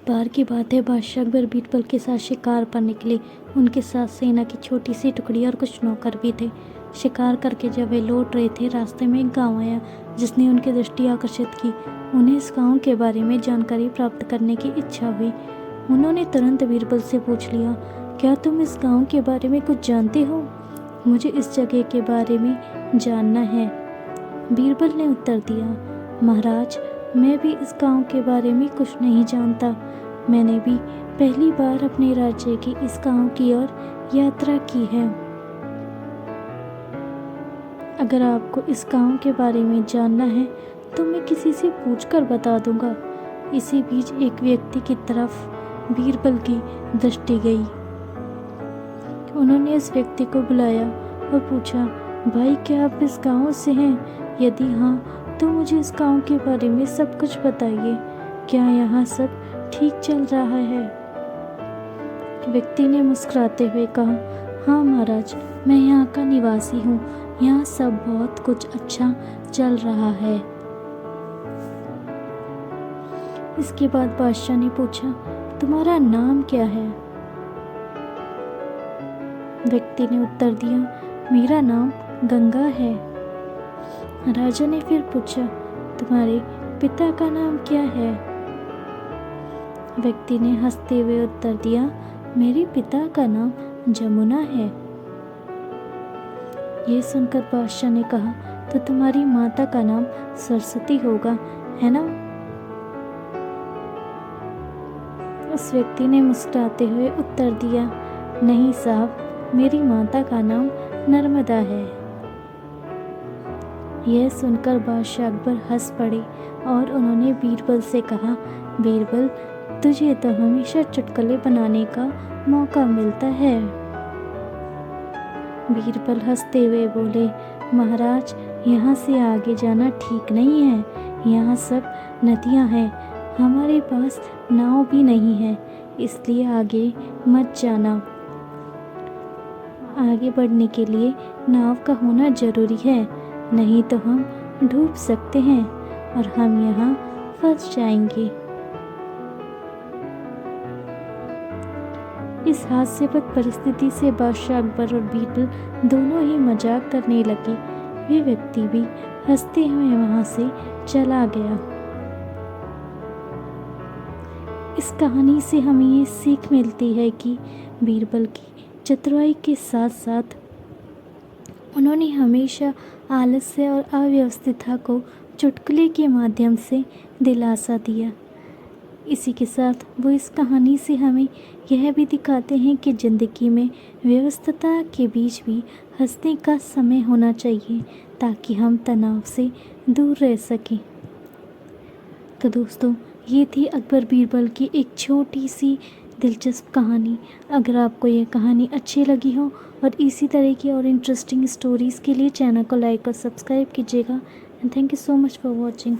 बार की बात है, बादशाह अकबर बीरबल के साथ शिकार पर निकले। उनके साथ सेना की छोटी सी टुकड़ी और कुछ नौकर भी थे। शिकार करके जब वे लौट रहे थे, रास्ते में एक गांव आया जिसने उनकी दृष्टि आकर्षित की। उन्हें इस गांव के बारे में जानकारी प्राप्त करने की इच्छा हुई। उन्होंने तुरंत बीरबल से पूछ लिया, क्या तुम इस गांव के बारे में कुछ जानते हो? मुझे इस जगह के बारे में जानना है। बीरबल ने उत्तर दिया, महाराज, मैं भी इस गांव के बारे में कुछ नहीं जानता। मैंने भी पहली बार अपने राज्य के इस गांव की ओर यात्रा की है। अगर आपको इस गांव के बारे में जानना है तो मैं किसी से पूछकर बता दूंगा। इसी बीच एक व्यक्ति की तरफ बीरबल की दृष्टि गई। उन्होंने इस व्यक्ति को बुलाया और पूछा, भाई, क्या आप इस गांव से हैं? यदि हाँ तो मुझे इस गांव के बारे में सब कुछ बताइए। क्या यहाँ सब ठीक चल रहा है? व्यक्ति ने मुस्कुराते हुए कहा, हाँ महाराज, मैं यहाँ का निवासी हूँ। यहाँ सब बहुत कुछ अच्छा चल रहा है। इसके बाद बादशाह ने पूछा, तुम्हारा नाम क्या है? व्यक्ति ने उत्तर दिया, मेरा नाम गंगा है। राजा ने फिर पूछा, तुम्हारे पिता का नाम क्या है? व्यक्ति ने हंसते हुए उत्तर दिया, मेरे पिता का नाम जमुना है। ये सुनकर बादशाह ने कहा, तो तुम्हारी माता का नाम सरस्वती होगा, है ना? उस व्यक्ति ने मुस्कुराते हुए उत्तर दिया, नहीं साहब, मेरी माता का नाम नर्मदा है। यह सुनकर बादशाह अकबर हंस पड़े और उन्होंने बीरबल से कहा, बीरबल, तुझे तो हमेशा चुटकुले बनाने का मौका मिलता है। बीरबल हंसते हुए बोले, महाराज, यहाँ से आगे जाना ठीक नहीं है। यहाँ सब नदियाँ हैं। हमारे पास नाव भी नहीं है, इसलिए आगे मत जाना। आगे बढ़ने के लिए नाव का होना जरूरी है, नहीं तो हम डूब सकते हैं और हम यहाँ फंस जाएंगे। इस हास्यास्पद परिस्थिति से बादशाह अकबर और बीरबल दोनों ही मजाक करने लगे। वे व्यक्ति भी हंसते हुए वहां से चला गया। इस कहानी से हमें ये सीख मिलती है कि बीरबल की चतुराई के साथ साथ उन्होंने हमेशा आलस्य और अव्यवस्थितता को चुटकुले के माध्यम से दिलासा दिया। इसी के साथ वो इस कहानी से हमें यह भी दिखाते हैं कि ज़िंदगी में व्यस्तता के बीच भी हंसने का समय होना चाहिए, ताकि हम तनाव से दूर रह सकें। तो दोस्तों, ये थी अकबर बीरबल की एक छोटी सी दिलचस्प कहानी। अगर आपको ये कहानी अच्छी लगी हो और इसी तरह की और इंटरेस्टिंग स्टोरीज़ के लिए चैनल को लाइक और सब्सक्राइब कीजिएगा। And thank you so much for watching.